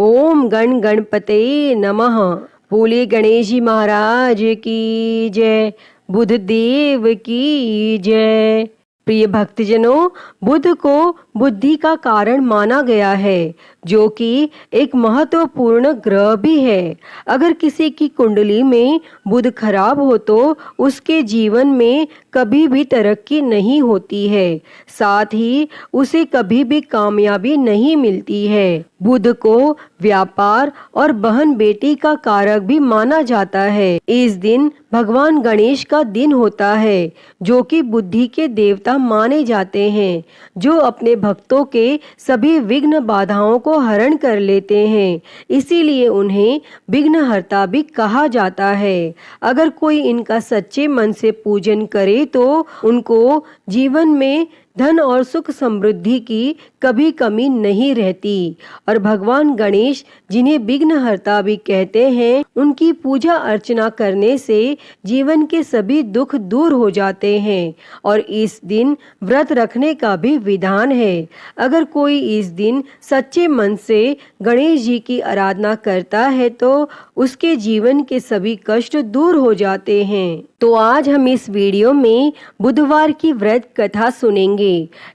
ओम गण गणपते नमः। बोले गणेश जी महाराज की जय, बुध देव की जय। प्रिय भक्तजनों, बुध को बुद्धि का कारण माना गया है, जो कि एक महत्वपूर्ण ग्रह भी है। अगर किसी की कुंडली में बुध खराब हो तो उसके जीवन में कभी भी तरक्की नहीं होती है, साथ ही उसे कभी भी कामयाबी नहीं मिलती है। बुध को व्यापार और बहन बेटी का कारक भी माना जाता है। इस दिन भगवान गणेश का दिन होता है, जो कि बुद्धि के देवता माने जाते हैं, जो अपने भक्तों के सभी विघ्न बाधाओं को हरण कर लेते हैं। इसीलिए उन्हें विघ्नहर्ता भी कहा जाता है। अगर कोई इनका सच्चे मन से पूजन करे तो उनको जीवन में धन और सुख समृद्धि की कभी कमी नहीं रहती। और भगवान गणेश, जिन्हें विघ्नहर्ता भी कहते हैं, उनकी पूजा अर्चना करने से जीवन के सभी दुख दूर हो जाते हैं। और इस दिन व्रत रखने का भी विधान है। अगर कोई इस दिन सच्चे मन से गणेश जी की आराधना करता है तो उसके जीवन के सभी कष्ट दूर हो जाते हैं। तो आज हम इस वीडियो में बुधवार की व्रत कथा सुनेंगे।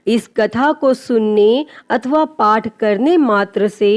इस कथा को सुनने अथवा पाठ करने मात्र से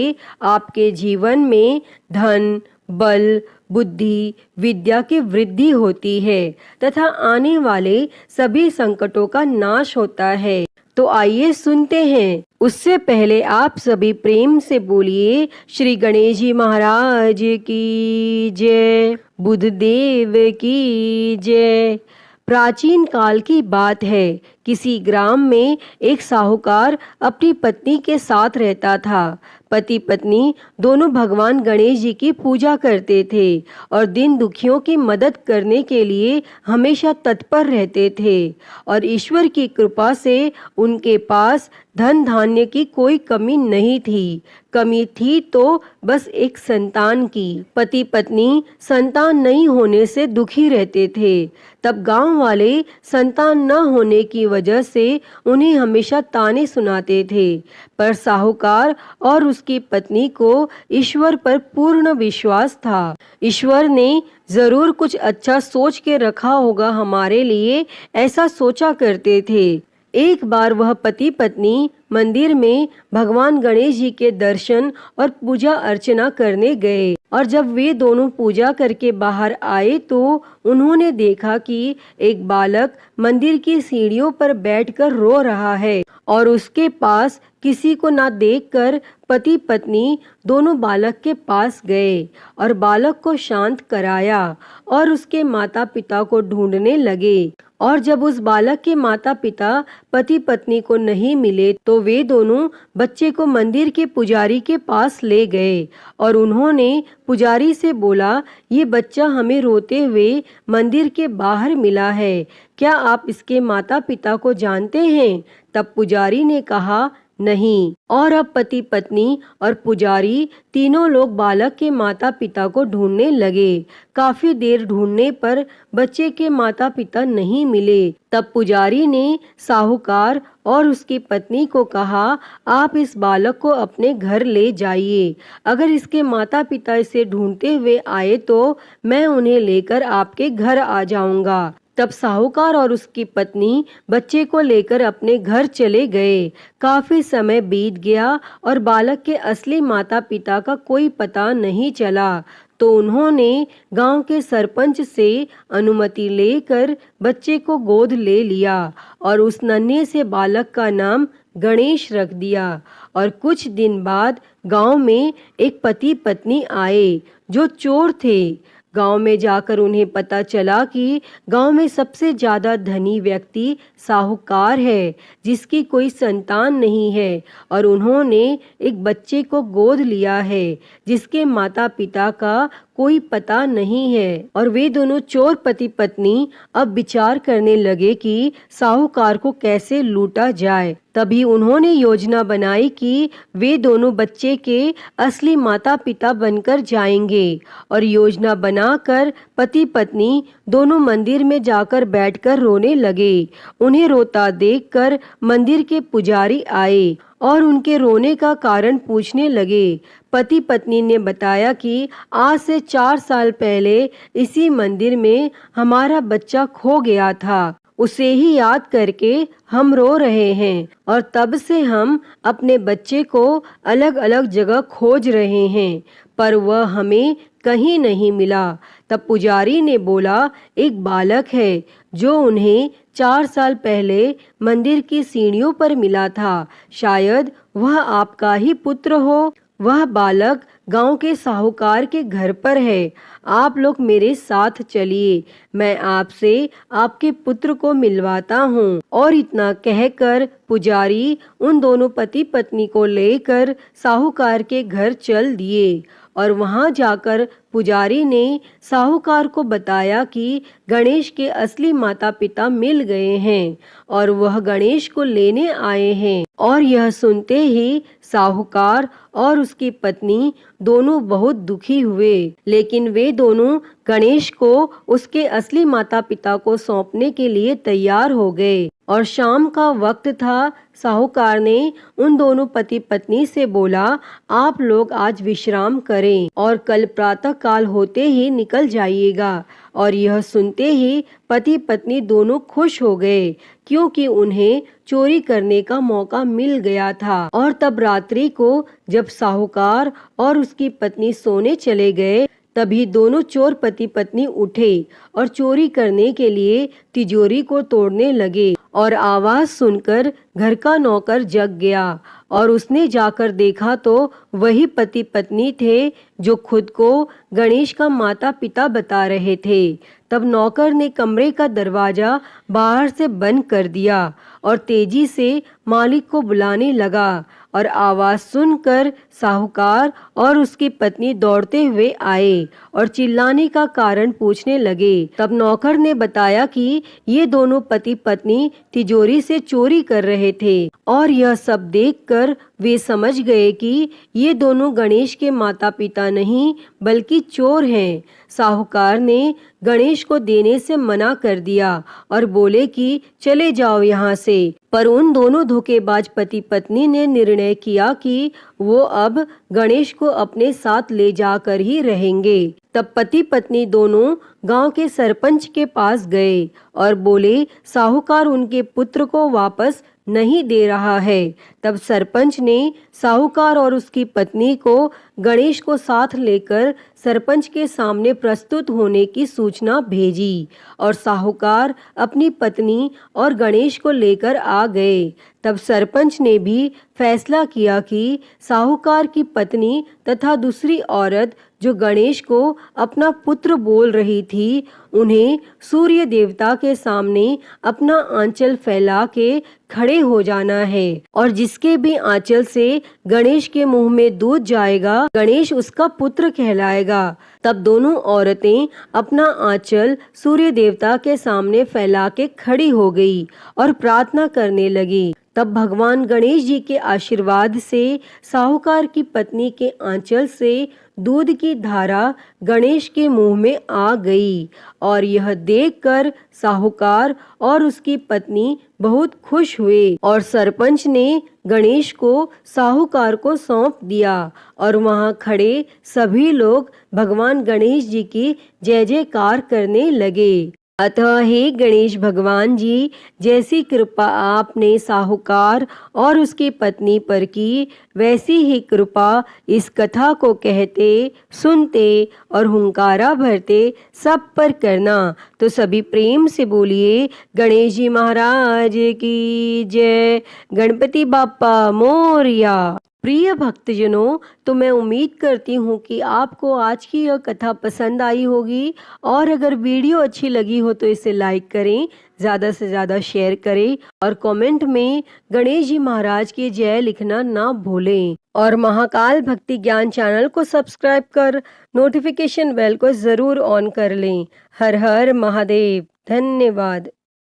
आपके जीवन में धन, बल, बुद्धि, विद्या की वृद्धि होती है तथा आने वाले सभी संकटों का नाश होता है। तो आइए सुनते हैं। उससे पहले आप सभी प्रेम से बोलिए श्री गणेश जी महाराज की जय, बुध देव की जय। प्राचीन काल की बात है। किसी ग्राम में एक साहूकार अपनी पत्नी के साथ रहता था। पति पत्नी दोनों भगवान गणेश जी की पूजा करते थे और दिन दुखियों की मदद करने के लिए हमेशा तत्पर रहते थे। और ईश्वर की कृपा से उनके पास धन धान्य की कोई कमी नहीं थी। कमी थी तो बस एक संतान की। पति पत्नी संतान नहीं होने से दुखी रहते थे। तब गांव वाले संतान न होने की वजह से उन्हें हमेशा ताने सुनाते थे। पर साहूकार और उसकी पत्नी को ईश्वर पर पूर्ण विश्वास था। ईश्वर ने जरूर कुछ अच्छा सोच के रखा होगा हमारे लिए, ऐसा सोचा करते थे। एक बार वह पति पत्नी मंदिर में भगवान गणेश जी के दर्शन और पूजा अर्चना करने गए। और जब वे दोनों पूजा करके बाहर आए तो उन्होंने देखा कि एक बालक मंदिर की सीढ़ियों पर बैठकर रो रहा है। और उसके पास किसी को ना देखकर पति पत्नी दोनों बालक के पास गए और बालक को शांत कराया और उसके माता पिता को ढूंढने लगे। और जब उस बालक के माता पिता पति पत्नी को नहीं मिले तो वे दोनों बच्चे को मंदिर के पुजारी के पास ले गए और उन्होंने पुजारी से बोला, ये बच्चा हमें रोते हुए मंदिर के बाहर मिला है, क्या आप इसके माता पिता को जानते हैं? तब पुजारी ने कहा, नहीं। और अब पति पत्नी और पुजारी तीनों लोग बालक के माता पिता को ढूंढने लगे। काफी देर ढूंढने पर बच्चे के माता पिता नहीं मिले। तब पुजारी ने साहूकार और उसकी पत्नी को कहा, आप इस बालक को अपने घर ले जाइए। अगर इसके माता पिता इसे ढूंढते हुए आए तो मैं उन्हें लेकर आपके घर आ जाऊंगा। तब साहूकार और उसकी पत्नी बच्चे को लेकर अपने घर चले गए। काफी समय बीत गया और बालक के असली माता पिता का कोई पता नहीं चला। तो उन्होंने गांव के सरपंच से अनुमति लेकर बच्चे को गोद ले लिया और उस नन्हे से बालक का नाम गणेश रख दिया। और कुछ दिन बाद गांव में एक पति पत्नी आए जो चोर थे। गांव में जाकर उन्हें पता चला कि गांव में सबसे ज्यादा धनी व्यक्ति साहूकार है, जिसकी कोई संतान नहीं है। और उन्होंने एक बच्चे को गोद लिया है जिसके माता पिता का कोई पता नहीं है। और वे दोनों चोर पति पत्नी अब विचार करने लगे कि साहूकार को कैसे लूटा जाए। तभी उन्होंने योजना बनाई कि वे दोनों बच्चे के असली माता पिता बनकर जाएंगे। और योजना बनाकर पति पत्नी दोनों मंदिर में जाकर बैठकर रोने लगे। उन्हें रोता देखकर मंदिर के पुजारी आए और उनके रोने का कारण पूछने लगे। पति पत्नी ने बताया कि आज से 4 साल पहले इसी मंदिर में हमारा बच्चा खो गया था। उसे ही याद करके हम रो रहे हैं और तब से हम अपने बच्चे को अलग अलग जगह खोज रहे हैं, पर वह हमें कहीं नहीं मिला। तब पुजारी ने बोला, एक बालक है जो उन्हें 4 साल पहले मंदिर की सीढ़ियों पर मिला था। शायद वह आपका ही पुत्र हो। वह बालक गांव के साहूकार के घर पर है। आप लोग मेरे साथ चलिए, मैं आपसे आपके पुत्र को मिलवाता हूँ। और इतना कहकर पुजारी उन दोनों पति पत्नी को लेकर साहूकार के घर चल दिए। और वहां जाकर पुजारी ने साहूकार को बताया कि गणेश के असली माता पिता मिल गए हैं और वह गणेश को लेने आए हैं। और यह सुनते ही साहूकार और उसकी पत्नी दोनों बहुत दुखी हुए, लेकिन वे दोनों गणेश को उसके असली माता पिता को सौंपने के लिए तैयार हो गए। और शाम का वक्त था। साहूकार ने उन दोनों पति पत्नी से बोला, आप लोग आज विश्राम करें और कल प्रातः काल होते ही निकल जाइएगा। और यह सुनते ही पति पत्नी दोनों खुश हो गए, क्योंकि उन्हें चोरी करने का मौका मिल गया था। और तब रात्रि को जब साहूकार और उसकी पत्नी सोने चले गए, तभी दोनों चोर पति पत्नी उठे और चोरी करने के लिए तिजोरी को तोड़ने लगे। और आवाज सुनकर घर का नौकर जग गया और उसने जाकर देखा तो वही पति पत्नी थे जो खुद को गणेश का माता पिता बता रहे थे। तब नौकर ने कमरे का दरवाजा बाहर से बंद कर दिया और तेजी से मालिक को बुलाने लगा। और आवाज सुनकर साहूकार और उसकी पत्नी दौड़ते हुए आए और चिल्लाने का कारण पूछने लगे। तब नौकर ने बताया कि ये दोनों पति पत्नी तिजोरी से चोरी कर रहे थे। और यह सब देखकर वे समझ गए कि ये दोनों गणेश के माता पिता नहीं बल्कि चोर हैं। साहूकार ने गणेश को देने से मना कर दिया और बोले कि चले जाओ यहाँ से। पर उन दोनों धोखेबाज पति पत्नी ने निर्णय किया कि वो अब गणेश को अपने साथ ले जाकर ही रहेंगे। तब पति पत्नी दोनों गांव के सरपंच के पास गए और बोले, साहूकार उनके पुत्र को वापस नहीं दे रहा है। तब सरपंच ने साहूकार और उसकी पत्नी को गणेश को साथ लेकर सरपंच के सामने प्रस्तुत होने की सूचना भेजी और साहूकार अपनी पत्नी और गणेश को लेकर आ गए। तब सरपंच ने भी फैसला किया कि साहूकार की पत्नी तथा दूसरी औरत जो गणेश को अपना पुत्र बोल रही थी, उन्हें सूर्य देवता के सामने अपना आंचल फैला के खड़े हो जाना है और जिसके भी आंचल से गणेश के मुंह में दूध जाएगा, गणेश उसका पुत्र कहलाएगा। तब दोनों औरतें अपना आंचल सूर्य देवता के सामने फैला के खड़ी हो गई और प्रार्थना करने लगी। तब भगवान गणेश जी के आशीर्वाद से साहूकार की पत्नी के आंचल से दूध की धारा गणेश के मुंह में आ गई। और यह देखकर साहूकार और उसकी पत्नी बहुत खुश हुए और सरपंच ने गणेश को साहूकार को सौंप दिया और वहां खड़े सभी लोग भगवान गणेश जी की जय जयकार करने लगे। अतः हे गणेश भगवान जी, जैसी कृपा आपने साहूकार और उसकी पत्नी पर की, वैसी ही कृपा इस कथा को कहते, सुनते और हुंकारा भरते सब पर करना। तो सभी प्रेम से बोलिए गणेश जी महाराज की जय। गणपति बाप्पा मोरया। प्रिय भक्तजनों, तो मैं उम्मीद करती हूँ कि आपको आज की यह कथा पसंद आई होगी और अगर वीडियो अच्छी लगी हो तो इसे लाइक करें, ज़्यादा से ज़्यादा शेयर करें और कमेंट में गणेश जी महाराज की जय लिखना ना भूलें। और महाकाल भक्ति ज्ञान चैनल को सब्सक्राइब कर नोटिफिकेशन बेल को ज़रूर ऑन कर लें। हर हर महादेव। धन्यवाद।